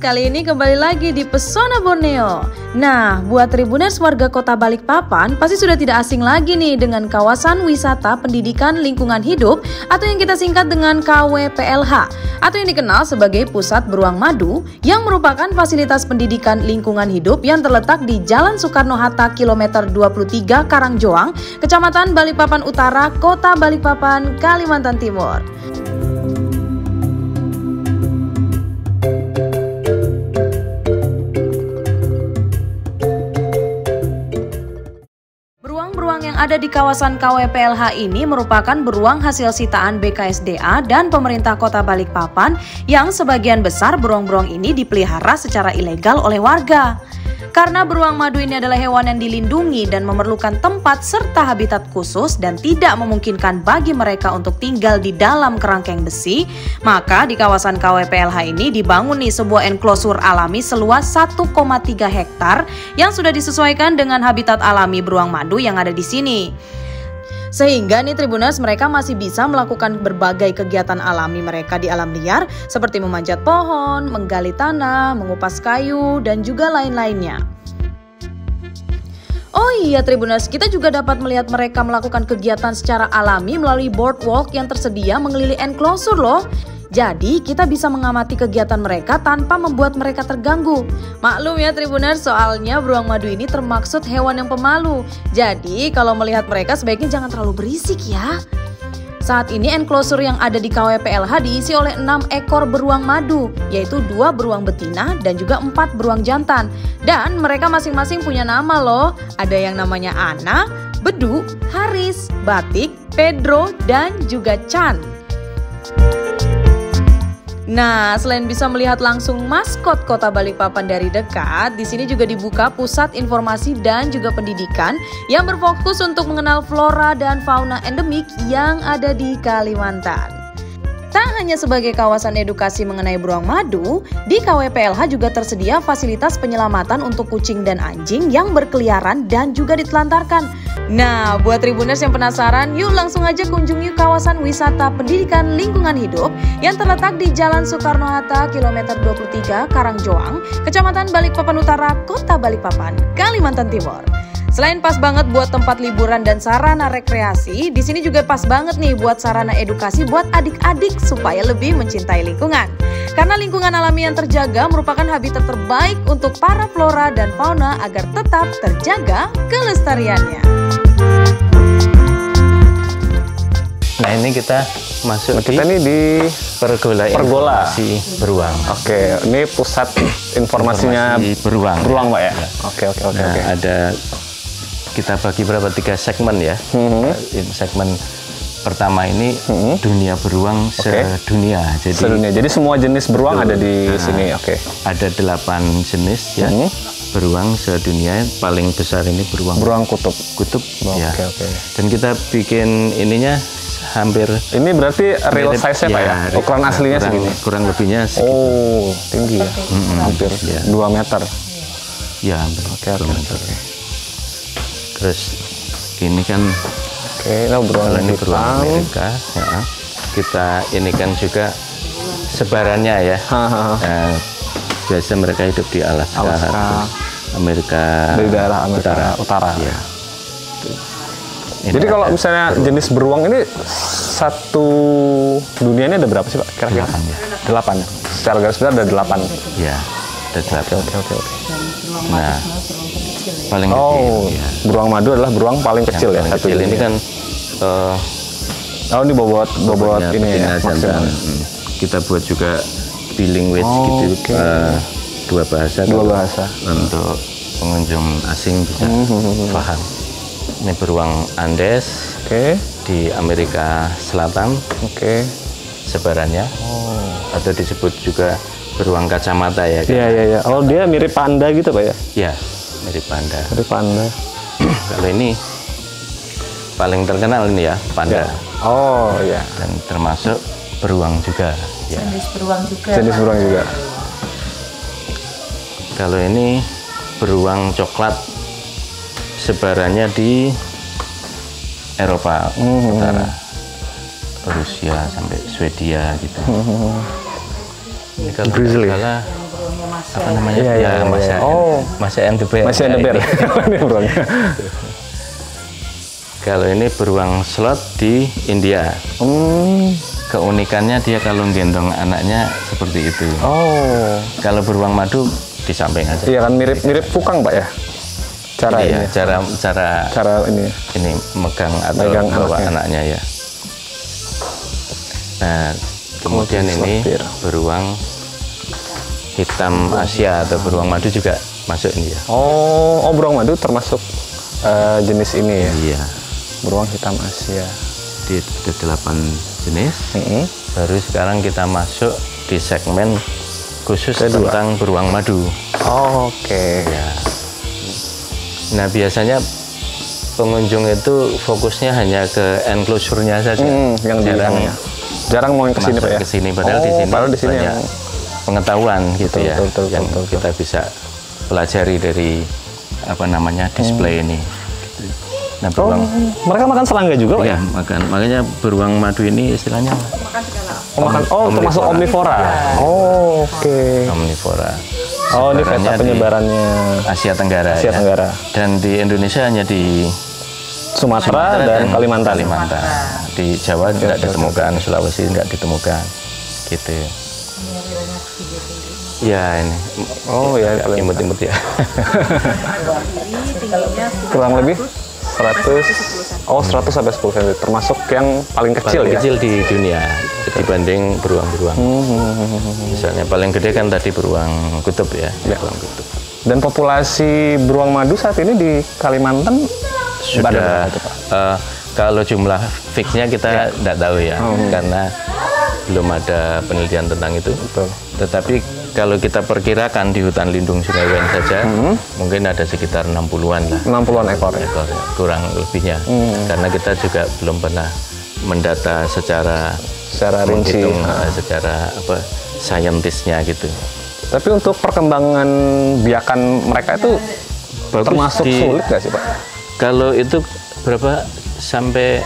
kali ini kembali lagi di Pesona Borneo. Nah, buat Tribuners warga Kota Balikpapan pasti sudah tidak asing lagi nih dengan kawasan wisata pendidikan lingkungan hidup atau yang kita singkat dengan KWPLH atau yang dikenal sebagai Pusat Beruang Madu yang merupakan fasilitas pendidikan lingkungan hidup yang terletak di Jalan Soekarno-Hatta kilometer 23 Karangjoang, Kecamatan Balikpapan Utara, Kota Balikpapan, Kalimantan Timur. Beruang-beruang yang ada di kawasan KWPLH ini merupakan beruang hasil sitaan BKSDA dan pemerintah Kota Balikpapan yang sebagian besar beruang-beruang ini dipelihara secara ilegal oleh warga. Karena beruang madu ini adalah hewan yang dilindungi dan memerlukan tempat serta habitat khusus dan tidak memungkinkan bagi mereka untuk tinggal di dalam kerangkeng besi, maka di kawasan KWPLH ini dibangun nih sebuah enclosure alami seluas 1,3 hektar yang sudah disesuaikan dengan habitat alami beruang madu yang ada di sini. Sehingga nih Tribuners mereka masih bisa melakukan berbagai kegiatan alami mereka di alam liar seperti memanjat pohon, menggali tanah, mengupas kayu, dan juga lain-lainnya. Oh iya Tribuners, kita juga dapat melihat mereka melakukan kegiatan secara alami melalui boardwalk yang tersedia mengelilingi enclosure loh. Jadi kita bisa mengamati kegiatan mereka tanpa membuat mereka terganggu. Maklum ya Tribuners, soalnya beruang madu ini termaksud hewan yang pemalu. Jadi kalau melihat mereka sebaiknya jangan terlalu berisik ya. Saat ini enclosure yang ada di KWPLH diisi oleh 6 ekor beruang madu, yaitu 2 beruang betina dan juga 4 beruang jantan. Dan mereka masing-masing punya nama loh. Ada yang namanya Ana, Bedu, Haris, Batik, Pedro, dan juga Chan. Nah, selain bisa melihat langsung maskot Kota Balikpapan dari dekat, di sini juga dibuka pusat informasi dan juga pendidikan yang berfokus untuk mengenal flora dan fauna endemik yang ada di Kalimantan. Tak hanya sebagai kawasan edukasi mengenai beruang madu, di KWPLH juga tersedia fasilitas penyelamatan untuk kucing dan anjing yang berkeliaran dan juga ditelantarkan. Nah, buat Tribuners yang penasaran, yuk langsung aja kunjungi kawasan wisata pendidikan lingkungan hidup yang terletak di Jalan Soekarno-Hatta kilometer 23 Karangjoang, Kecamatan Balikpapan Utara, Kota Balikpapan, Kalimantan Timur. Selain pas banget buat tempat liburan dan sarana rekreasi, di sini juga pas banget nih buat sarana edukasi buat adik-adik supaya lebih mencintai lingkungan. Karena lingkungan alami yang terjaga merupakan habitat terbaik untuk para flora dan fauna agar tetap terjaga kelestariannya. Nah ini kita masuk di Pergola Beruang. Oke, ini pusat informasinya beruang. Beruang Pak ya? Ya. Oke. Ada kita bagi berapa 3 segmen ya. Segmen pertama ini dunia beruang sedunia. Jadi semua jenis beruang ada di sini. Ada 8 jenis ya. Beruang sedunia, paling besar ini beruang kutub. Ya. Dan kita bikin ininya hampir. Ini berarti real size-nya Pak ya? Ukuran aslinya segini. Kurang lebihnya segitu. Oh, tinggi ya. Hampir 2 meter. Ya, hampir 2 meter. Terus ini kan beruang Amerika ya. Kita ini kan juga sebarannya ya. Biasa mereka hidup di Alaska. Amerika dari daerah Amerika Utara. Ya. Jadi kalau misalnya jenis beruang ini satu dunia ini ada berapa sih Pak? Kira-kira 8 ya. Secara garis besar ada 8. Ya, ada 8. Oke. Nah, paling kecil. Ya. Beruang madu adalah beruang paling kecil ya. Satu ini kan. Ini bobot ini ya. Kita buat juga bilingual gitu. 2 bahasa. Untuk pengunjung asing bisa paham. Ini beruang Andes di Amerika Selatan. Sebarannya. Atau disebut juga beruang kacamata ya. Iya. Oh, dia mirip panda gitu Pak ya? Iya, mirip panda. Kalau ini paling terkenal ini ya, panda. Oh iya. Dan termasuk beruang juga. Ya. Jenis beruang juga. Kalau ini beruang coklat, sebarannya di Eropa Utara, Rusia sampai Swedia gitu. Ini kalau grizzly. apa namanya? Iya. Oh, Masya and the Bear. masih ada bear. Ini beruangnya. Kalau ini beruang slot di India. Keunikannya dia kalau gendong anaknya seperti itu. Oh, Kalau beruang madu di samping aja. iya kan mirip fukang Pak ya? Cara Ini ini. ya, cara ini megang atau Megang bawa anaknya ya. Nah, kemudian ini Selotir. beruang hitam Asia atau beruang madu juga masuk ini ya. Oh, beruang madu termasuk jenis ini ya? Iya. Beruang hitam Asia. Di 8 jenis. Baru sekarang kita masuk di segmen khusus Kedua. tentang beruang madu. Oke. Ya. Nah, biasanya pengunjung itu fokusnya hanya ke enclosure-nya saja. Yang jarang mau yang kesini masuk Pak ya? ke sini, padahal di sini padahal di sini banyak pengetahuan gitu ya, yang kita bisa pelajari dari apa namanya display ini. Nah, beruang mereka makan serangga juga Pak ya ya? makan, makanya beruang madu ini istilahnya Termasuk omnivora. Oke. omnivora. Oh, ini Sebarannya peta di penyebarannya Asia Tenggara. Asia ya. Tenggara. Dan di Indonesia hanya di Sumatera dan Kalimantan. Di Jawa tidak ditemukan, Sulawesi tidak ditemukan, gitu. Ya ini. Oh ya, imut-imut ya. kurang lebih 100. Oh, 100 sampai 10 cm. Termasuk yang paling kecil Paling ya? kecil di dunia dibanding beruang-beruang. Misalnya paling gede kan tadi beruang kutub ya. Beruang kutub. Dan populasi beruang madu saat ini di Kalimantan Sudah kalau jumlah fixnya kita tidak tahu ya, karena belum ada penelitian tentang itu. Betul. Tetapi kalau kita perkirakan di hutan lindung Sungai Wen saja, mungkin ada sekitar 60-an lah. 60-an ekor ya? Ekor, kurang lebihnya. Karena kita juga belum pernah mendata secara rinci. menghitung, secara apa saintisnya gitu. Tapi untuk perkembangan biakan mereka itu termasuk sulit nggak sih Pak? Kalau itu sampai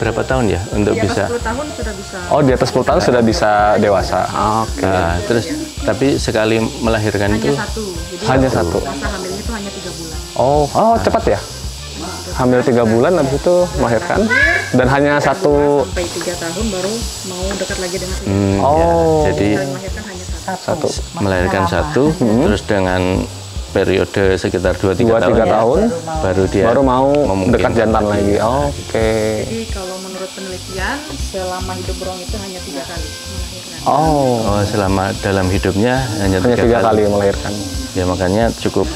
berapa tahun ya untuk bisa? 10 tahun sudah bisa. Oh, di atas 10 tahun sudah bisa dewasa. Oke. Nah, terus tapi sekali melahirkan itu Satu. Jadi Hanya satu. masa hamilnya itu hanya 3 bulan. Oh, cepat ya? Hamil 3 bulan, habis itu melahirkan. Dan hanya satu. Sampai 3 tahun baru mau dekat lagi dengan ibu. Oh, jadi Melahirkan hanya satu. melahirkan satu, terus dengan periode sekitar 2-3 tahun, tahun baru mau memungkinkan dekat jantan lagi. Oke. Jadi kalau menurut penelitian selama hidup beruang itu hanya 3 kali melahirkan. Oh, selama dalam hidupnya hanya 3 kali melahirkan. Ya makanya cukup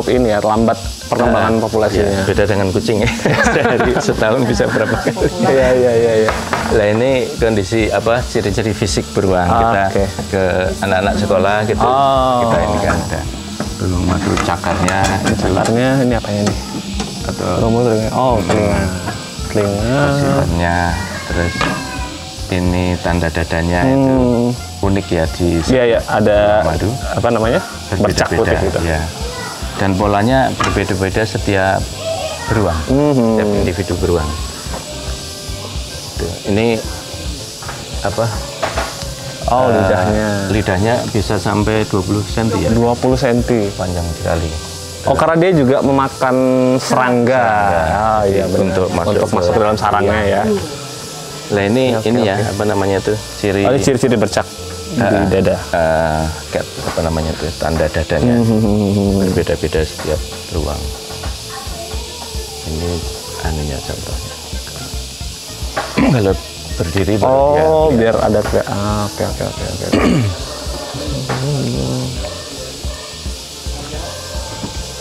ini ya, lambat perkembangan populasinya. ya, beda dengan kucing ya. Dari setahun bisa berapa kali. Iya. Lah ini kondisi apa ciri-ciri fisik beruang kita oke. ke anak-anak sekolah gitu. Kita ini kan ada beruang madu cakarnya, Cakarnya ini apanya nih? atau telinga. sifatnya, terus ini tanda dadanya itu unik ya di Iya, ada madu. apa namanya? Bercak putih gitu. Ya. Dan polanya berbeda-beda setiap beruang, setiap individu beruang. Tuh, ini apa? Lidahnya bisa sampai 20 cm ya. 20 cm. Panjang sekali. Oh, karena dia juga memakan serangga. Ah, iya benar. Untuk masuk ke dalam sarangnya ya. Lah ini ya apa namanya tuh ciri Oh, ini ciri-ciri bercak di dada. apa namanya tuh tanda dadanya berbeda-beda setiap beruang. Ini anunya contohnya. Kalau berdiri baru biar ada oke.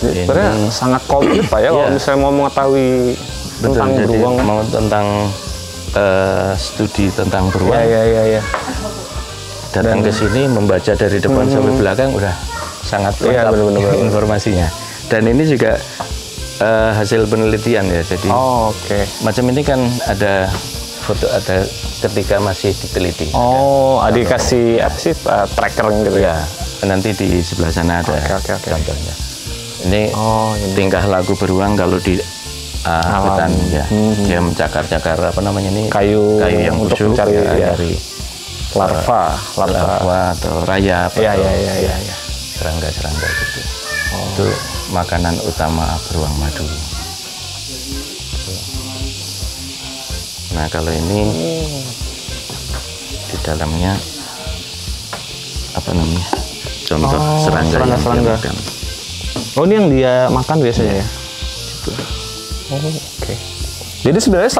Sebenarnya sangat komplit Pak ya kalau misalnya mau mengetahui tentang beruang. Mau tentang studi tentang beruang. Iya. Datang ke sini membaca dari depan sampai belakang udah sangat lengkap informasinya. Dan ini juga hasil penelitian ya. Jadi macam ini kan ada foto ada ketika masih diteliti. Adik kasih apa sih tracker gitu ya. Nanti di sebelah sana ada contohnya. Ini tingkah laku beruang kalau di hutan ya. Dia mencakar-cakar apa namanya ini kayu yang untuk busuk mencari dari larva atau rayap ya, atau ya. serangga gitu. Itu makanan utama beruang madu. Nah kalau ini di dalamnya apa namanya, contoh serangga yang dia makan. Oh ini yang dia makan biasanya ya? Gitu. Oke. Jadi sebenarnya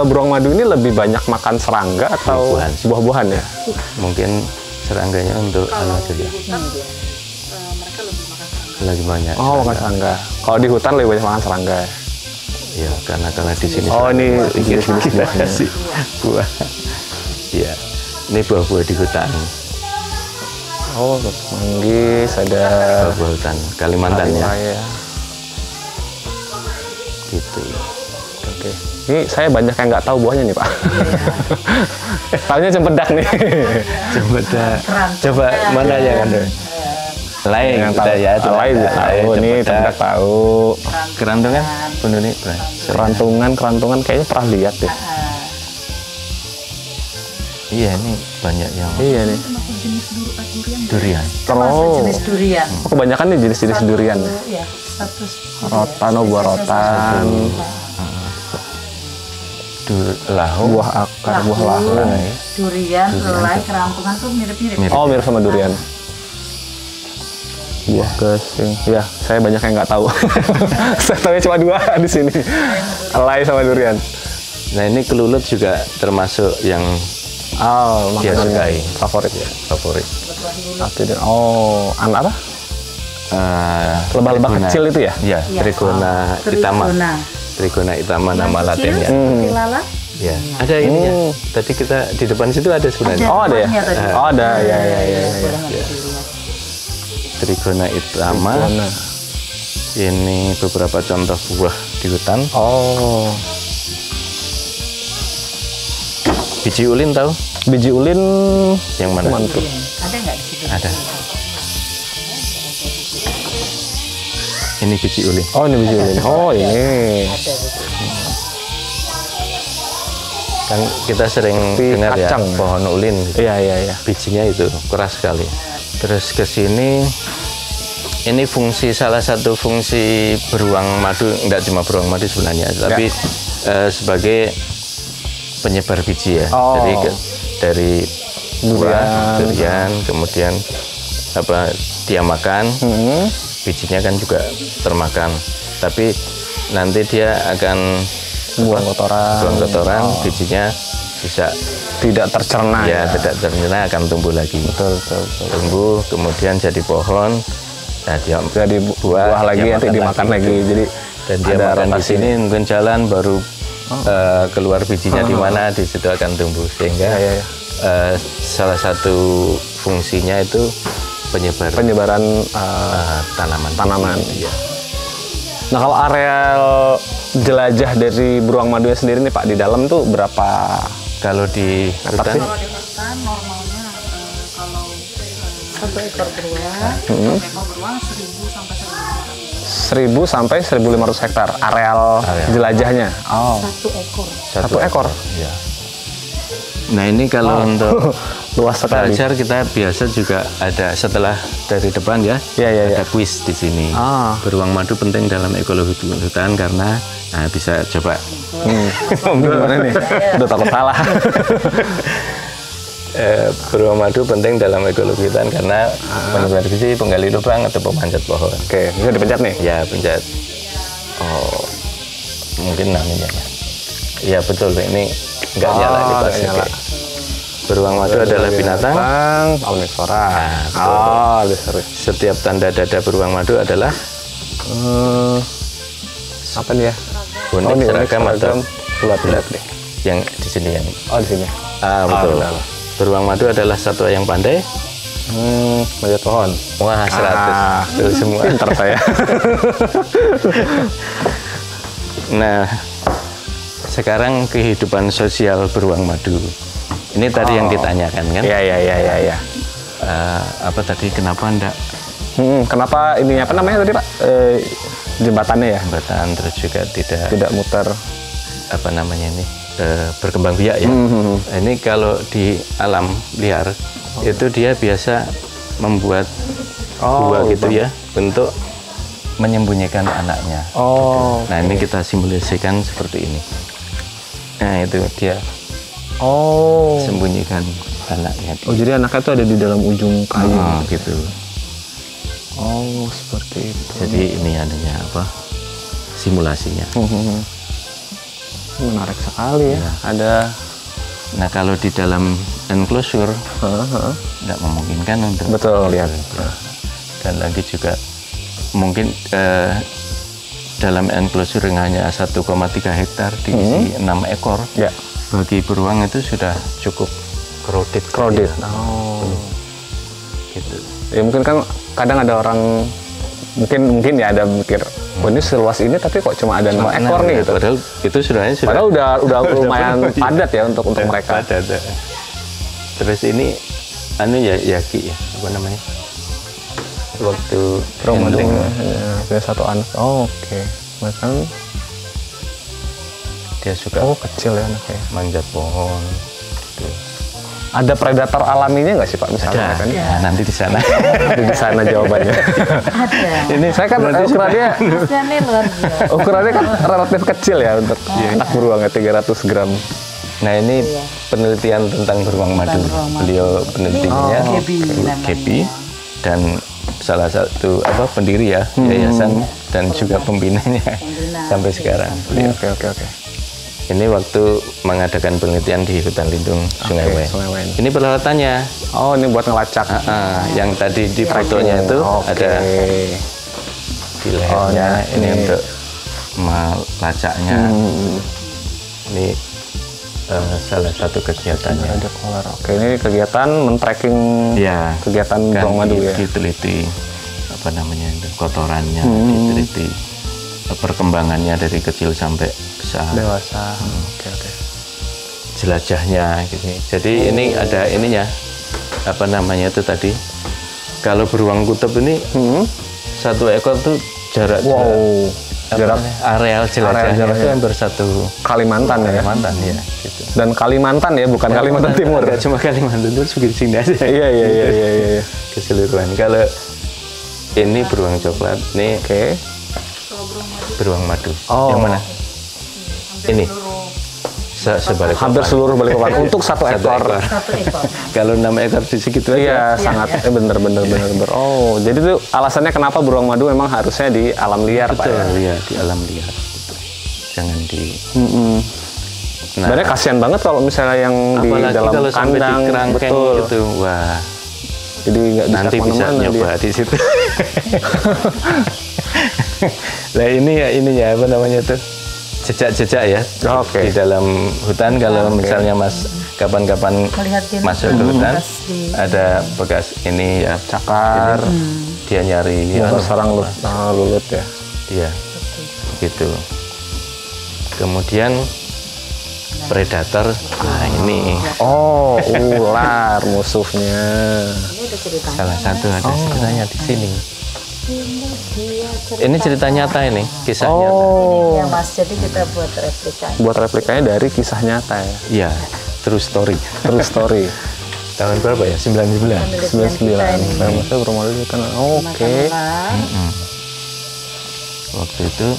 beruang madu ini lebih banyak makan serangga atau buah-buahan ya? Mungkin serangganya untuk anak aja. Mereka lebih makan serangga. Lagi banyak. Oh makan serangga. Kalau di hutan lebih banyak makan serangga. Ya karena di sini. Oh ini jenis-jenis buahnya. Buah. Iya. Ini buah-buah di hutan. Oh manggis, ada buah hutan Kalimantan ya. Gitu. Oke. Ini saya banyak yang nggak tahu buahnya nih Pak. Tahunya cempedak nih. Cempedak. Coba mana yang ada? Lain yang kita ya. Lain tahu. Ini cempedak tahu. Kerantungan, bunuh nih. Kerantungan kayaknya pernah lihat deh. Iya ini banyak yang. Iya nih. Durian. Jenis durian. Kebanyakan nih jenis-jenis durian. Ya, rotan, buah rotan. Buah akar, buah lahu. Durian, selai, kerantungan tuh mirip-mirip. Oh mirip sama durian. Buah gesing. Ya, saya banyak yang nggak tahu. Saya tahu cuma 2 di sini. Selai sama durian. Nah ini kelulut juga termasuk yang dia sukai. Favorit ya. Favorit. Oh, apa? Lebah-lebah kecil itu ya? Iya, Trigona hitama. Trigona hitama nama latinnya. Lalat? Ya, ada ini ya. Tadi kita di depan situ ada sebenarnya. Oh ada ya? Oh ada, ya. Trigona hitama. Ini beberapa contoh buah di hutan. Oh. Biji ulin tahu? Biji ulin yang mana? Mantul. Ada nggak di situ? Ada. Ini biji ulin. Oh ini biji ulin. Oh ini. Kan kita sering dengar ya pohon ulin. Iya. Bijinya itu keras sekali. Terus ke sini, ini salah satu fungsi beruang madu, enggak cuma beruang madu sebenarnya, tapi sebagai penyebar biji ya. Jadi dari durian, kemudian dia makan, bijinya kan juga termakan. Tapi nanti dia akan buang kotoran, bijinya bisa tidak tercerna. Ya, tidak tercerna, akan tumbuh lagi. Betul. Tumbuh, kemudian jadi pohon. Nah, dia jadi buah lagi, nanti dimakan lagi. Jadi dan dia makan di sini, mungkin jalan baru keluar bijinya di mana, di situ akan tumbuh. Sehingga salah satu fungsinya itu penyebaran tanaman. Iya. Nah kalau areal jelajah dari beruang madunya sendiri nih Pak, di dalam tuh berapa? Kalau di hutan? Kalau di hutan normalnya kalau 1 ekor beruang 1.000 sampai 1.500. 1.000 sampai 1.500 hektar areal jelajahnya. Oh. 1 ekor. Ya. Nah ini kalau untuk luas sekali. Belajar kita biasa juga ada setelah dari depan ya. Ada kuis di sini. Beruang madu penting dalam ekologi hutan karena bisa coba. Gimana nih? Udah takut salah. Beruang madu penting dalam ekologi hutan karena menyebar biji, penggali lubang atau pemanjat pohon. Oke, bisa dipencet nih? Ya, pencet. Oh, mungkin namanya. Ya betul, ini nggak nyala di pas. Beruang madu adalah binatang omnivora. Setiap tanda dada beruang madu adalah apa nih ya? Unik, seragam atau bulat deh. Yang di sini yang. Di sini. Betul. Beruang madu adalah satwa yang pandai manjat pohon. Wah, 100. Itu semua. Pintar saya. Nah, sekarang kehidupan sosial beruang madu. Ini tadi yang ditanyakan kan? Iya. Apa tadi? Kenapa enggak? Kenapa ini apa namanya tadi Pak? Jembatannya ya? Jembatan, terus juga tidak muter. Apa namanya ini? berkembang biak ya. Ini kalau di alam liar itu dia biasa membuat gua gitu ya untuk menyembunyikan anaknya. Nah ini kita simulasikan seperti ini. Nah itu dia sembunyikan anaknya. Jadi anaknya itu ada di dalam ujung kayu. Gitu. Seperti itu. Jadi ini adanya apa? Simulasinya. Menarik sekali ya. Ada. Nah kalau di dalam enclosure nggak memungkinkan untuk lihat. Dan lagi juga mungkin dalam enclosure yang hanya 1,3 hektar diisi 6 ekor. Bagi beruang itu sudah cukup crowded. Gitu. Ya mungkin kan kadang ada orang mungkin ya ada mikir, ini seluas ini tapi kok cuma ada 6 ekor nih gitu. Padahal itu padahal udah lumayan padat ya untuk mereka. Padat. Terus ini Yaki ya, apa namanya? Waktu handling punya 1 anak. Oke. Bahkan dia suka kecil ya anaknya. Manjat pohon. Ada predator alaminya nggak sih Pak misalnya? Ada. Ya, nanti di sana. Di sana jawabannya. Ada. Ini saya kan ukurannya kan relatif kecil ya untuk anak beruang ya 300 gram. Nah ini penelitian tentang beruang madu. Beliau penelitinya Kepi dan salah satu pendiri ya yayasan dan juga pembinanya sampai sekarang. Oke. Ini waktu mengadakan penelitian di hutan lindung Sungai Wen. Ini peralatannya. Ini buat ngelacak. Yang tadi di fotonya itu ada di lehernya. Ini untuk melacaknya. Ini salah satu kegiatannya. Oke, ini kegiatan men-tracking kegiatan beruang madu ya. Diteliti apa namanya itu kotorannya, diteliti perkembangannya dari kecil sampai dewasa. Oke. Jelajahnya gitu. Jadi ini ada ininya apa namanya itu tadi. Kalau beruang kutub ini 1 ekor tuh jarak areal jelajahnya itu hampir 1 Kalimantan ya. Gitu. Dan Kalimantan ya, bukan Kalimantan Timur. Enggak cuma Kalimantan itu segini sini aja. Iya. Keseluruhan. Kalau ini beruang coklat, nih beruang madu. Yang mana? Ini. Sebalik hampir seluruh Balikpapan untuk 1 ekor. Kalau 6 ekor di segitu aja. Iya, sangat bener. Jadi itu alasannya kenapa beruang madu memang harusnya di alam liar, Pak. Iya, di alam liar. Jangan di. Sebenarnya kasihan banget kalau misalnya yang di dalam kalau kandang di kerangkeng gitu. Wah. Jadi nggak bisa nanti bisa nyoba di situ. Nah ini ya apa namanya tuh jejak-jejak ya di dalam hutan. Kalau misalnya Mas kapan-kapan masuk ke hutan ada bekas ini ya cakar, dia nyari sarang lulut ya. Iya, gitu. Kemudian predator, nah ini ular musuhnya. Salah satu ada ceritanya di sini. Ini cerita nyata ini, kisah nyata. Ya Mas, jadi kita buat replikanya. Buat replikanya dari kisah nyata ya? Iya, true story. True story. Tahun berapa ya? 99. 99. Saya masih berumur itu kan. Oke. Waktu itu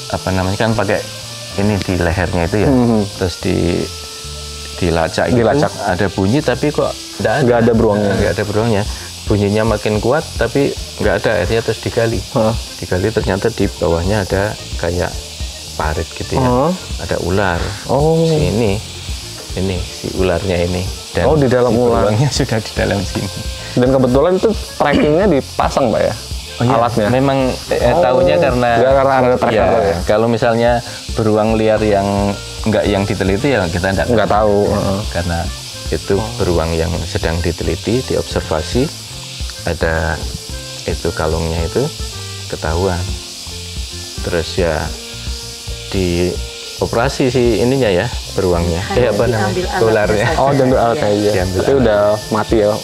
apa namanya kan pakai ini di lehernya itu ya, terus dilacak gitu. Ada bunyi tapi kok nggak ada beruangnya. Nggak ada beruangnya. Bunyinya makin kuat tapi nggak ada, akhirnya terus digali. Digali ternyata di bawahnya ada kayak parit gitu ya. Ada ular. Ini si ularnya ini. Dan di dalam ularnya sudah di dalam sini. Dan kebetulan itu trackingnya dipasang, Pak ya? Alatnya. Memang tahunya karena ada tracker ya. Kalau misalnya beruang liar yang yang diteliti ya kita nggak tahu. Karena itu beruang yang sedang diteliti, diobservasi, ada itu kalungnya itu ketahuan. Terus ya di operasi si ininya ya beruangnya. Apa namanya? Ularnya. Diambil alat aja. Tapi udah mati ya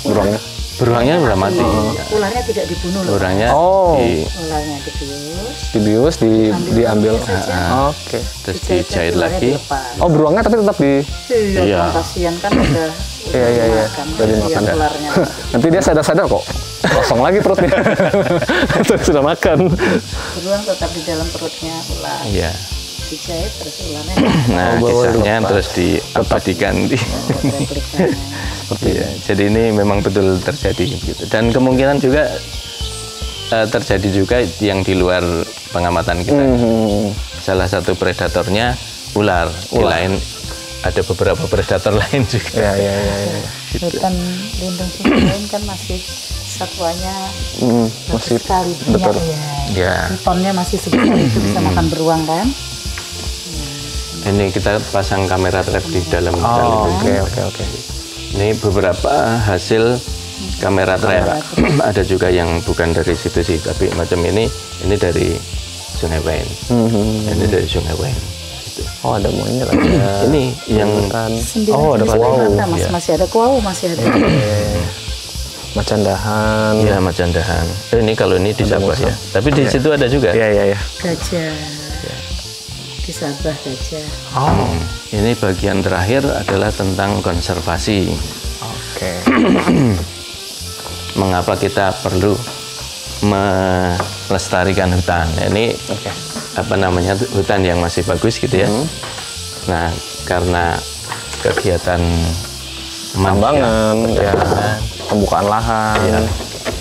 beruangnya. Beruangnya sudah mati. Ularnya tidak dibunuh loh. Ularnya ularnya dibius, diambil. Oke. Terus dijahit lagi. Oh, beruangnya tapi tetap di. Iya. Kasihan kan udah. Iya. Udah dimakan. Nanti dia sadar-sadar kok. Kosong lagi perutnya. Sudah makan. Beruang tetap di dalam perutnya ular. Iya. Dijahit terus ularnya. Nah, kisahnya terus diabadikan di. Iya. Jadi ini memang betul terjadi gitu. Dan kemungkinan juga terjadi juga yang di luar pengamatan kita. Salah satu predatornya ular. Lain ada beberapa predator lain juga. Iya. Hutan lindung Sungai Wain kan masih satwanya masih sekali betul. Ya. Pitonnya masih sebesar itu bisa makan beruang kan? Ini kita pasang kamera trap di dalam hutan lindung. Oke. Ini beberapa hasil kamera trap. Ada juga yang bukan dari situ sih, tapi macam ini dari Sungai Wain. Ini dari Sungai Wain. Oh, ada monyet lagi. Ini yang ada kuau. Masih ada kuau, masih ada. Macan dahan. Iya, macan dahan. Ini kalau ini di Sabah ya. Tapi di situ ada juga. Iya. Gajah. Di Sabah gajah. Oh. Ini bagian terakhir adalah tentang konservasi. Oke. Mengapa kita perlu melestarikan hutan? Ini apa namanya, hutan yang masih bagus gitu ya. Nah, karena kegiatan penambangan, pembukaan lahan,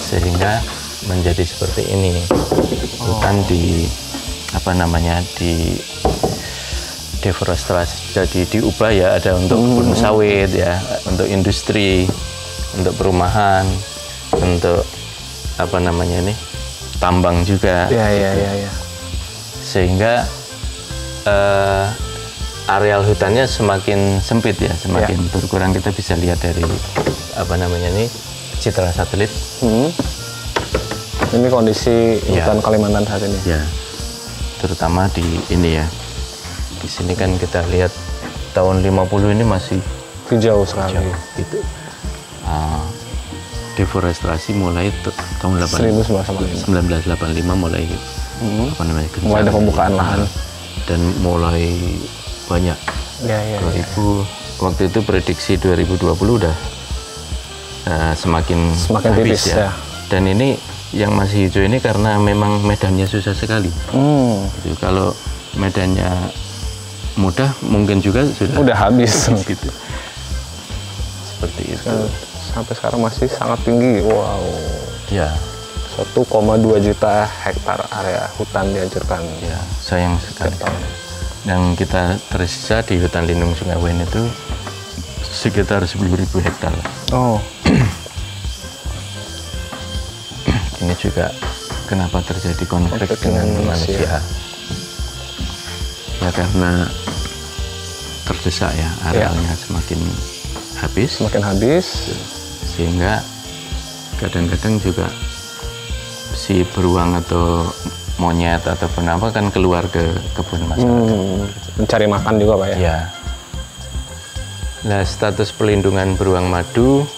sehingga menjadi seperti ini. Hutan di apa namanya, di deforestasi, jadi diubah ya, ada untuk kebun sawit ya, untuk industri, untuk perumahan, untuk apa namanya ini, tambang juga. Iya. Sehingga areal hutannya semakin sempit ya, semakin berkurang. Kita bisa lihat dari apa namanya ini, citra satelit. Ini kondisi hutan Kalimantan saat ini. Ya, terutama di ini ya. Di sini kan kita lihat tahun 50 ini masih hijau sekali. Gitu. Deforestasi mulai tahun 1985 mulai apa namanya, mulai ada pembukaan lahan dan mulai banyak. 2000 waktu itu prediksi 2020 udah semakin habis tipis ya. Dan ini yang masih hijau ini karena memang medannya susah sekali. Gitu. Kalau medannya mudah mungkin juga udah habis gitu. Seperti itu. Sampai sekarang masih sangat tinggi. Wow. Ya. 1,2 juta hektar area hutan dihancurkan. Ya, sayang sekali. Dan kita tersisa di hutan lindung Sungai Wain itu sekitar 10.000 hektar. Oh. Ini juga kenapa terjadi konflik dengan manusia. Ya karena terdesak ya, arealnya semakin habis. Sehingga kadang-kadang juga si beruang atau monyet atau apa kan keluar ke kebun masyarakat. Mencari makan juga Pak ya? Ya. Nah, status pelindungan beruang madu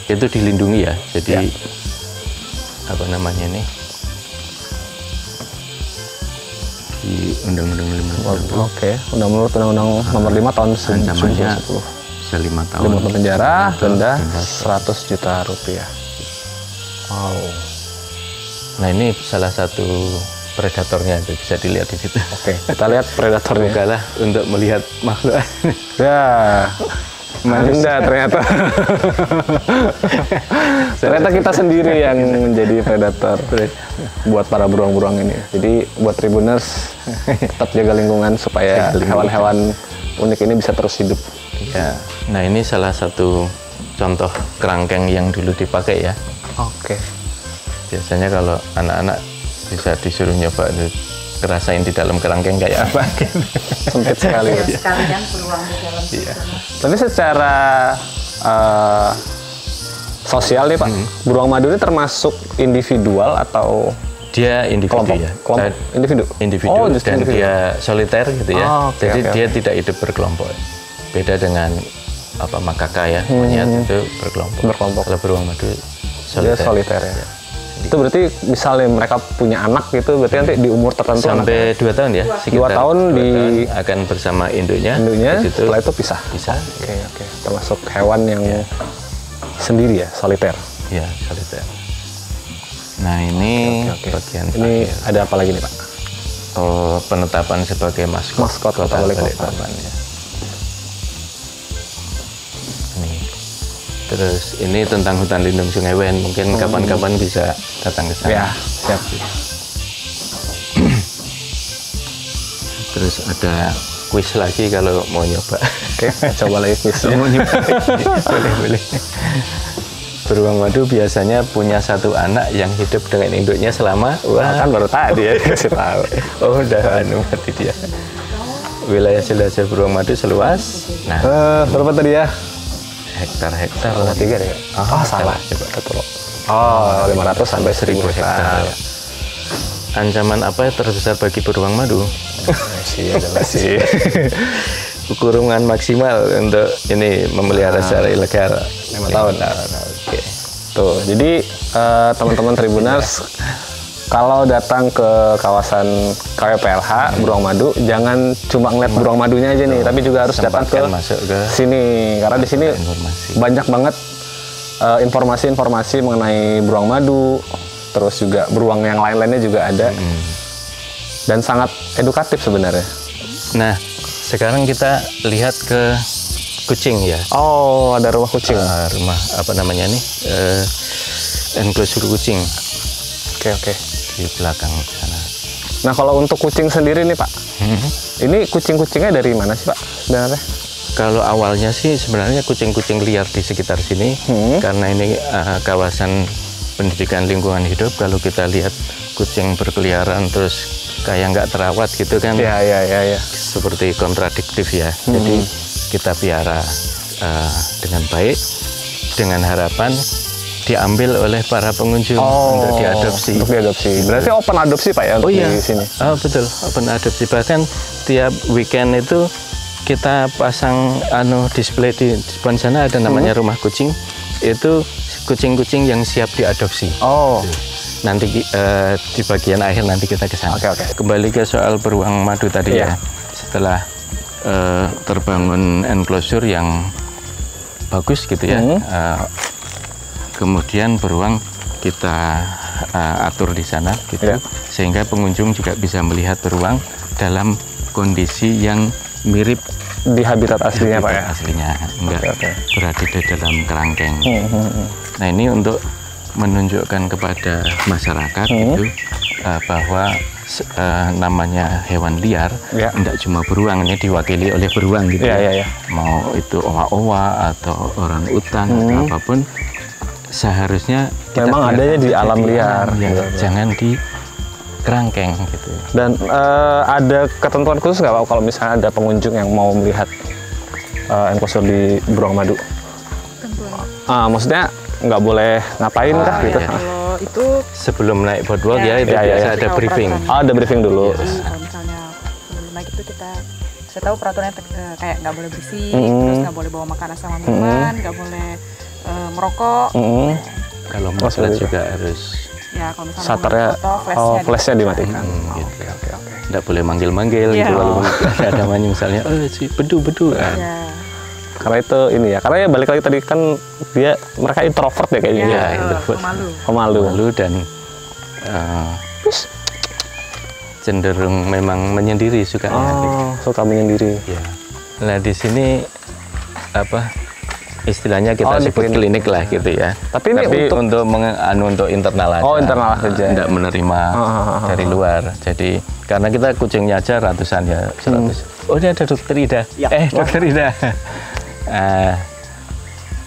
itu dilindungi ya. Jadi apa namanya ini? Di Undang-Undang 5. Oke, Undang-Undang Nomor 5 tahun 1910. Bisa 5 tahun. 5 tahun penjara, denda 100 juta rupiah. Wow. Nah, ini salah satu predatornya, bisa dilihat di situ. Oke, kita lihat predatornya. Bukalah untuk melihat makhluk. Ya, Anda ternyata. Ternyata kita sendiri yang menjadi predator buat para beruang-beruang ini. Jadi buat Tribuners tetap jaga lingkungan supaya hewan-hewan unik ini bisa terus hidup. Ya. Nah, ini salah satu contoh kerangkeng yang dulu dipakai ya. Oke. Biasanya kalau anak-anak bisa disuruh nyoba ngerasain di dalam kerangkeng kayak apa. Sempit sekali. Sekalian peluang di dalam situ. Tapi secara sosial nih Pak, beruang madu ini termasuk individual atau dia individu kelompok? ya? Kelompok individu. Oh, dan dia soliter gitu ya. Jadi dia tidak hidup berkelompok. Beda dengan apa makaka ya, monyet itu berkelompok. Kalau beruang madu soliter ya. Itu berarti misalnya mereka punya anak gitu, berarti nanti di umur tertentu sampai 2 tahun ya, sekitar 2 tahun akan bersama induknya. Setelah itu pisah. Oke. Termasuk hewan yang sendiri ya, soliter. Ya, soliter. Nah ini bagian ini ada apa lagi nih Pak? Penetapan sebagai maskot Kota Balikpapan ya. Terus ini tentang hutan lindung Sungai Wen, mungkin kapan-kapan bisa datang ke sana. Ya, siap. Terus ada kuis lagi kalau mau nyoba. Oke, coba lagi kuis. Mau nyoba. Boleh. Beruang madu biasanya punya 1 anak yang hidup dengan induknya selama kan baru tadi ya kasih tahu. Oh, udah mati dia. Wilayah jelajah beruang madu seluas. Nah, berapa tadi ya? Hektar-hektar. 3 deh. Salah. Coba betul. 500 sampai 1000 hektar. Ancaman apa yang terbesar bagi beruang madu? Masih. Kurungan maksimal untuk ini memelihara secara ilegal 5 tahun. Oke. Tuh, jadi teman-teman Tribuners kalau datang ke kawasan KWPLH Beruang Madu, jangan cuma ngeliat beruang madunya aja nih, tapi juga harus datang ke sini karena di sini banyak banget informasi-informasi mengenai beruang madu, terus juga beruang yang lain-lainnya juga ada dan sangat edukatif sebenarnya. Nah, sekarang kita lihat ke kucing ya. Oh, ada rumah kucing. Rumah apa namanya nih? Enclosure kucing. Oke. Di belakang sana. Nah, kalau untuk kucing sendiri nih Pak, ini kucing-kucingnya dari mana sih Pak sebenarnya? Kalau awalnya sih sebenarnya kucing-kucing liar di sekitar sini, karena ini kawasan pendidikan lingkungan hidup. Kalau kita lihat kucing berkeliaran terus kayak nggak terawat gitu kan? Ya. Seperti kontradiktif ya. Jadi kita piara dengan baik, dengan harapan diambil oleh para pengunjung untuk diadopsi. Berarti open adopsi Pak ya untuk di sini? Betul, open adopsi. Bahkan tiap weekend itu kita pasang display di depan sana, ada namanya rumah kucing. Itu kucing-kucing yang siap diadopsi. Nanti di bagian akhir nanti kita ke sana. Oke. Kembali ke soal beruang madu tadi ya. Setelah terbangun enclosure yang bagus gitu ya. Kemudian beruang kita atur di sana gitu, sehingga pengunjung juga bisa melihat beruang dalam kondisi yang mirip di habitat aslinya Pak ya? Aslinya, enggak berada di dalam kerangkeng. Nah, ini untuk menunjukkan kepada masyarakat gitu, bahwa namanya hewan liar, enggak cuma beruang, ini diwakili oleh beruang gitu ya. Mau itu owa-owa atau orang utan atau apapun, seharusnya kita memang adanya di alam liar, jangan di kerangkeng gitu. Dan ada ketentuan khusus nggak Pak kalau misalnya ada pengunjung yang mau melihat enclosure di beruang madu? Maksudnya nggak boleh ngapain kah gitu? Kalau itu sebelum naik boardwalk itu biasa ada briefing. Ada briefing dulu. Kalau misalnya sebelum naik itu saya tahu peraturannya kayak nggak boleh berisik, terus nggak boleh bawa makanan sama minuman, nggak boleh merokok. Kalau motret juga harus kalau misalnya shutternya, flashnya dimatikan. Gitu. Nggak boleh manggil-manggil gitu. Kalau ada namanya misalnya, si bedu. Karena itu ini ya, karena ya balik lagi tadi kan mereka introvert ya kayaknya. Introvert. Pemalu dan cenderung memang menyendiri sukanya. Suka menyendiri. Nah, di sini istilahnya kita sebut klinik lah gitu ya. Tapi untuk internal aja. Internal saja. Tidak menerima dari luar. Jadi karena kita kucingnya aja ratusan ya, 100. Ini ada Dokter Ida. Dokter Ida.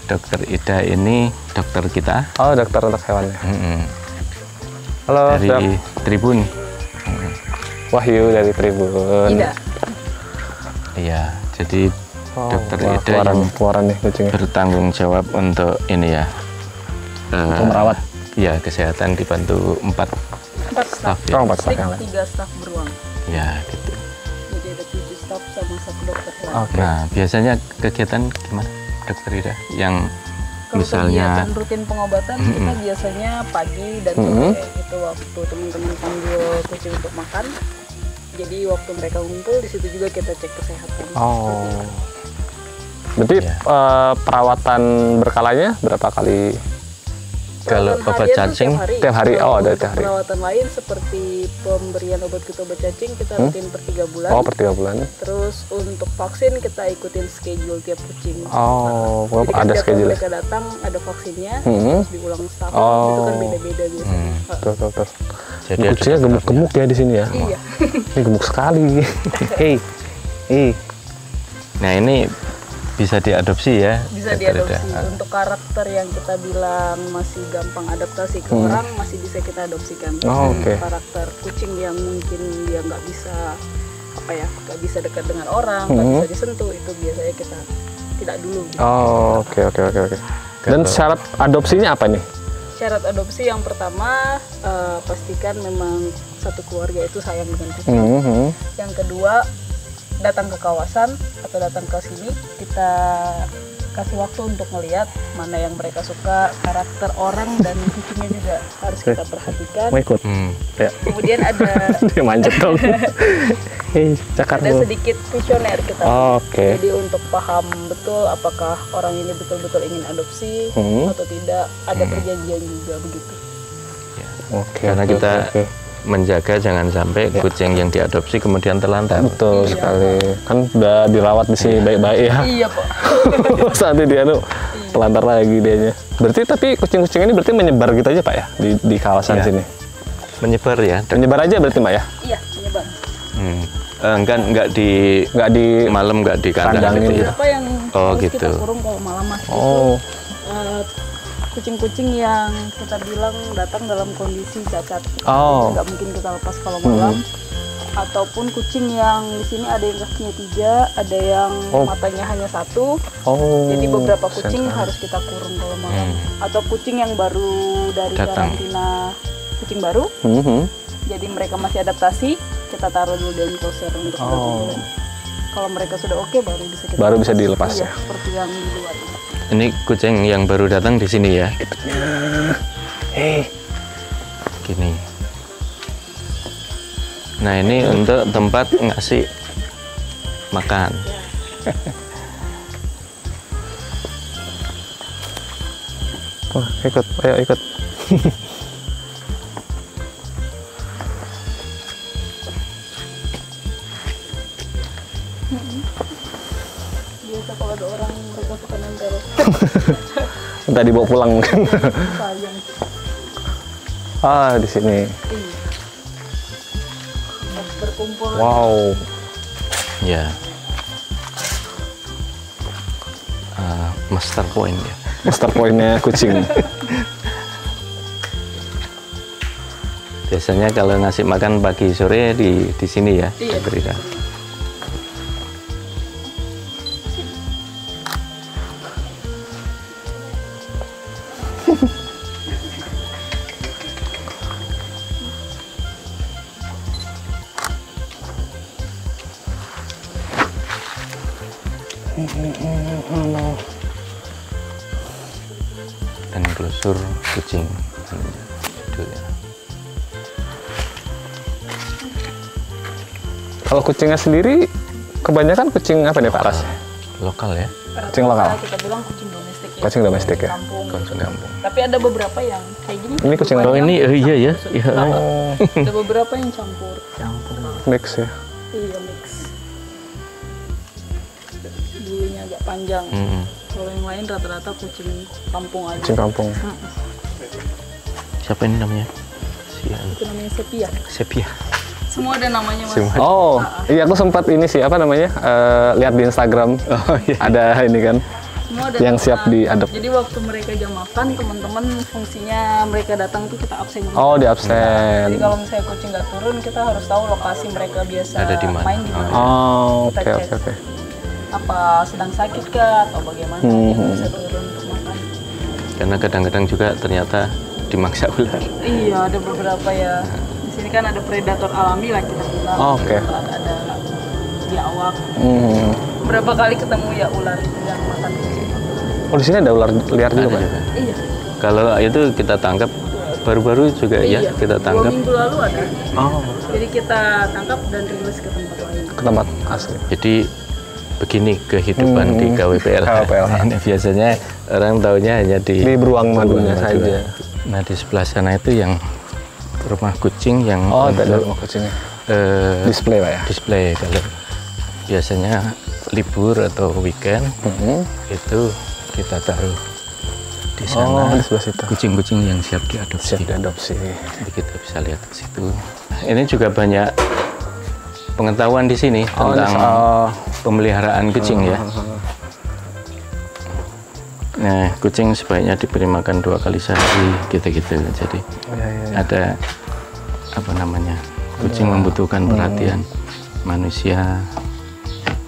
Dokter Ida ini dokter kita. Dokter untuk hewannya. Halo, dari Tribun. Wahyu dari Tribun. Iya, jadi Dokter Ida yang bertanggung jawab untuk ini ya, merawat. Ya, kesehatan dibantu 4 staff. 4 staff yang lain. 3 staff beruang. Ya, gitu. Jadi ada 7 staff sama 1 dokter. Nah, biasanya kegiatan gimana? Dokter Ida? Yang Kalau misalnya kegiatan rutin pengobatan kita biasanya pagi dan sore itu waktu teman-teman panggil kucing untuk makan. Jadi waktu mereka ngumpul di situ juga kita cek kesehatan. Oh. Berarti perawatan berkalanya berapa kali? kalau obat cacing tiap hari. Oh, ada Untuk tiap hari. perawatan lain seperti pemberian obat cacing kita rutin per 3 bulan. Oh, per 3 bulan. Terus untuk vaksin kita ikutin schedule tiap kucing. Oh, Jadi kan ada tiap schedule. mereka datang ada vaksinnya, terus diulang setahun. Itu kan beda-beda biasanya. Tuh. jadi Ini ada kucingnya gemuk-gemuk ya di sini ya. Iya. Ini gemuk sekali. Hei. Nah ini bisa diadopsi ya? Bisa Dokter Ida? diadopsi. Untuk karakter yang kita bilang masih gampang adaptasi ke orang masih bisa kita adopsikan. Oh, oke. Karakter kucing yang mungkin dia nggak bisa nggak bisa dekat dengan orang, nggak bisa disentuh, itu biasanya kita tidak dulu. Gitu. Oh, oke. Dan syarat adopsinya apa nih? Syarat adopsi yang pertama pastikan memang satu keluarga itu sayang dengan kucing. Yang kedua datang ke kawasan atau datang ke sini, kita kasih waktu untuk melihat mana yang mereka suka, karakter orang dan kucingnya juga harus kita perhatikan. Mau ikut? Ya. Kemudian ada Dia manjat dong. Cakar ada dulu. sedikit kuesioner kita. Oke. Jadi untuk paham betul apakah orang ini betul-betul ingin adopsi atau tidak, ada perjanjian juga begitu. Oke. Karena kita menjaga jangan sampai kucing yang diadopsi kemudian terlantar. Betul sekali. Kan udah dirawat di sini baik-baik ya. Iya, Pak. Saat dia telantar lagi dianya. Berarti tapi kucing-kucing ini berarti menyebar gitu aja Pak ya di kawasan sini. Menyebar ya? Menyebar aja berarti Mbak ya? Iya, menyebar. Enggak di malam nggak di kandang gitu ya? Apa yang harus kita kurung kalau malam Mas? Oh. Kucing-kucing yang kita bilang datang dalam kondisi cacat, nggak mungkin kita lepas kalau malam. Ataupun kucing yang di sini ada yang kakinya 3, ada yang matanya hanya 1. Jadi beberapa kucing harus kita kurung kalau malam. Atau kucing yang baru dari karantina, kucing baru. Jadi mereka masih adaptasi, kita taruh dulu di enclosure untuk berapa bulan. Kalau mereka sudah oke, baru bisa dilepas ya. Seperti yang di luar. Ini kucing yang baru datang di sini ya? Gini. Nah ini untuk tempat ngasih makan. Wah, ayo ikut. Biasa kalau ada orang mereka suka nempel. Entah dibawa pulang mungkin. Sayang. Di sini. Pas berkumpul. Wow. Ya. Master point ya. Master point-nya kucing. Biasanya kalau ngasih makan pagi sore di sini ya, Dokter Ida. Dan brosur kucing. Judulnya. Kalau kucingnya sendiri, kebanyakan kucing apa nih Pak Ras? Lokal ya. Kucing lokal. Kita bilang kucing domestik ya. Kucing domestik ya. Kampung. Kucing kampung. Tapi ada beberapa yang kayak gini. Ini kucing Oh ini iya ya. Iya. Ada beberapa yang campur. mix ya. Iya, mix. Bulunya agak panjang. Kalau yang lain rata-rata kucing kampung aja. Kucing kampung. Siapa ini namanya? Itu namanya sepia. Sepia. Semua ada namanya Mas. Semua. Oh, iya aku sempat ini sih apa namanya? Lihat di Instagram. Ada ini kan. Semua ada Yang nama. siap diadop. Jadi waktu mereka jam makan, teman-teman fungsinya mereka datang tuh kita absen. Oh, di absen. Jadi kalau misalnya kucing nggak turun, kita harus tahu lokasi mereka biasa Ada di mana. main di mana. Oh, Kita oke cek. oke. Apa sedang sakit kah atau bagaimana yang bisa turun untuk makan. Karena kadang-kadang juga ternyata dimaksa ular. Iya, ada beberapa ya. Di sini kan ada predator alami lah kita bilang. Oke. Ada biawak. Berapa kali ketemu ya ular yang makan kucing. Oh, di sini ada ular liar juga, Pak? Iya. Kalau itu kita tangkap baru-baru juga ya kita tangkap. 2 minggu lalu ada. Oh. Jadi kita tangkap dan rilis ke tempat lain. Ke tempat asli. Jadi begini kehidupan di KWPLH. Ini biasanya orang taunya hanya di beruang madunya saja. Nah di sebelah sana itu yang rumah kucing yang ada rumah kucingnya. Display, Pak ya? Display kalau biasanya libur atau weekend itu kita taruh di sana. Di sebelah situ. Kucing-kucing yang siap diadopsi. Jadi kita bisa lihat ke situ. Ini juga banyak pengetahuan di sini tentang pemeliharaan kucing ya. Nah, kucing sebaiknya diberi makan 2 kali sehari gitu-gitu. Jadi ada apa namanya? Kucing membutuhkan perhatian manusia.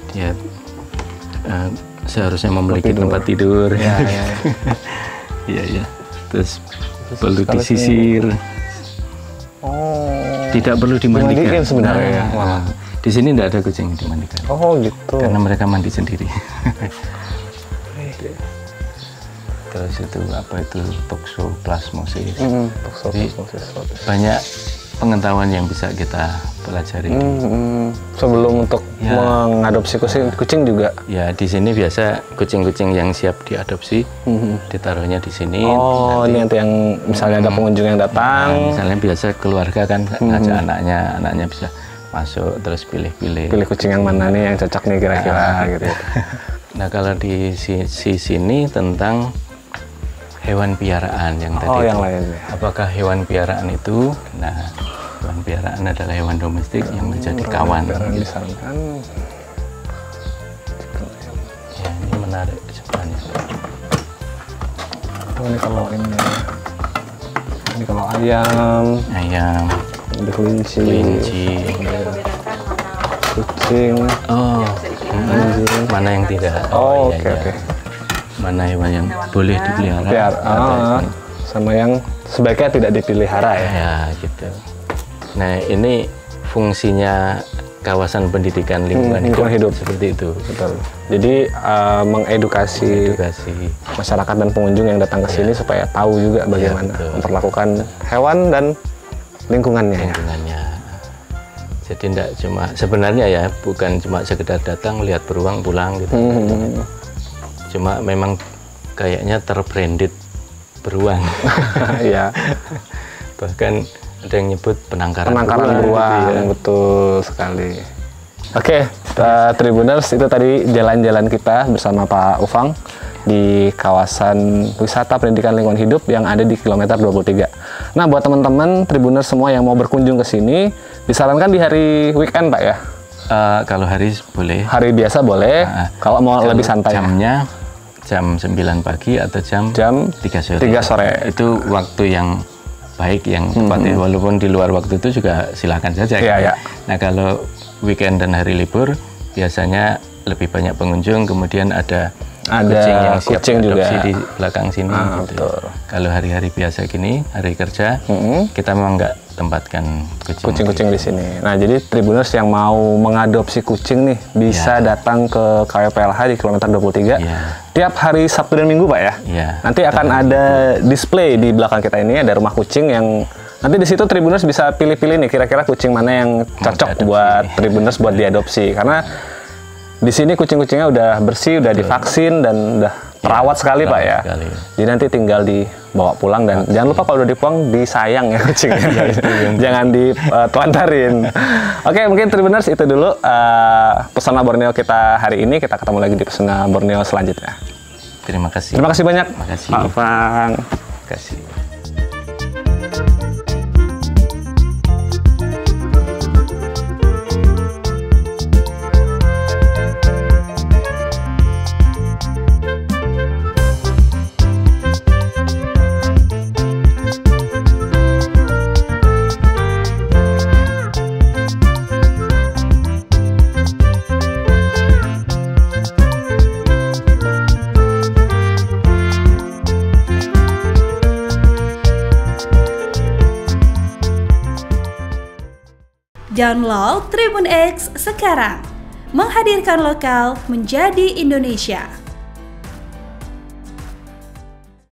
Dia seharusnya memiliki tempat tidur. Iya. Terus perlu disisir. Tidak perlu dimandikan sebenarnya. Di sini tidak ada kucing yang dimandikan. Oh gitu. Karena mereka mandi sendiri. Terus itu apa itu toxoplasmosis. Banyak pengetahuan yang bisa kita pelajari. Sebelum untuk mengadopsi kucing juga. Ya di sini biasa kucing-kucing yang siap diadopsi ditaruhnya di sini. Nanti yang misalnya ada pengunjung yang datang. Misalnya biasa keluarga kan ngajak anaknya bisa masuk terus pilih kucing yang mana nih yang cocok nih kira-kira gitu. Nah kalau di sini tentang hewan piaraan yang tadi yang lain. Apakah hewan piaraan itu hewan piaraan adalah hewan domestik yang menjadi kawan gitu. Ya ini menarik sebenarnya. Ini kalau ayam, ada kelinci, kucing, anjing. Mana yang tidak? Oke. Mana hewan yang boleh dipelihara? Sama yang sebaiknya tidak dipelihara ya? Ya gitu. Nah ini fungsinya kawasan pendidikan lingkungan hidup seperti itu. Betul. Jadi mengedukasi masyarakat dan pengunjung yang datang ke sini supaya tahu juga bagaimana memperlakukan hewan dan lingkungannya. Jadi tidak cuma sebenarnya ya bukan cuma sekedar datang lihat beruang pulang gitu. Cuma memang kayaknya terbranded beruang. Iya. Bahkan ada yang nyebut penangkaran beruang. Ya. Betul sekali. Oke, Tribuners, itu tadi jalan-jalan kita bersama Pak Ufang di kawasan wisata pendidikan lingkungan hidup yang ada di kilometer 23. Nah, buat teman-teman Tribuners semua yang mau berkunjung ke sini, disarankan di hari weekend, Pak ya? Kalau hari boleh. Hari biasa boleh. Kalau mau lebih santai. Jamnya jam 9 pagi atau jam 3 sore. 3 sore. Itu waktu yang baik, yang tepat ya. Walaupun di luar waktu itu juga silakan saja. Iya. Nah, kalau weekend dan hari libur biasanya lebih banyak pengunjung, kemudian ada kucing yang siap diadopsi di belakang sini. Gitu. Kalau hari-hari biasa gini, hari kerja, kita memang nggak tempatkan kucing-kucing di sini. Nah, jadi Tribuners yang mau mengadopsi kucing nih bisa datang ke KWPLH di kilometer 23 tiap hari Sabtu dan Minggu, Pak ya. Nanti akan ada display di belakang kita ini, ada rumah kucing yang nanti di situ Tribuners bisa pilih-pilih nih kira-kira kucing mana yang cocok buat Tribuners buat diadopsi, karena di sini kucing-kucingnya udah bersih, udah divaksin dan udah terawat sekali, Pak ya. Jadi nanti tinggal dibawa pulang dan jangan lupa kalau udah dibuang disayang ya kucingnya. Jangan ditelantarin. Oke, mungkin Tribuners itu dulu Pesona Borneo kita hari ini. Kita ketemu lagi di Pesona Borneo selanjutnya. Terima kasih. Terima kasih banyak. Terima kasih. Pak Ufang. Terima kasih. Download Tribun X sekarang, menghadirkan lokal menjadi Indonesia.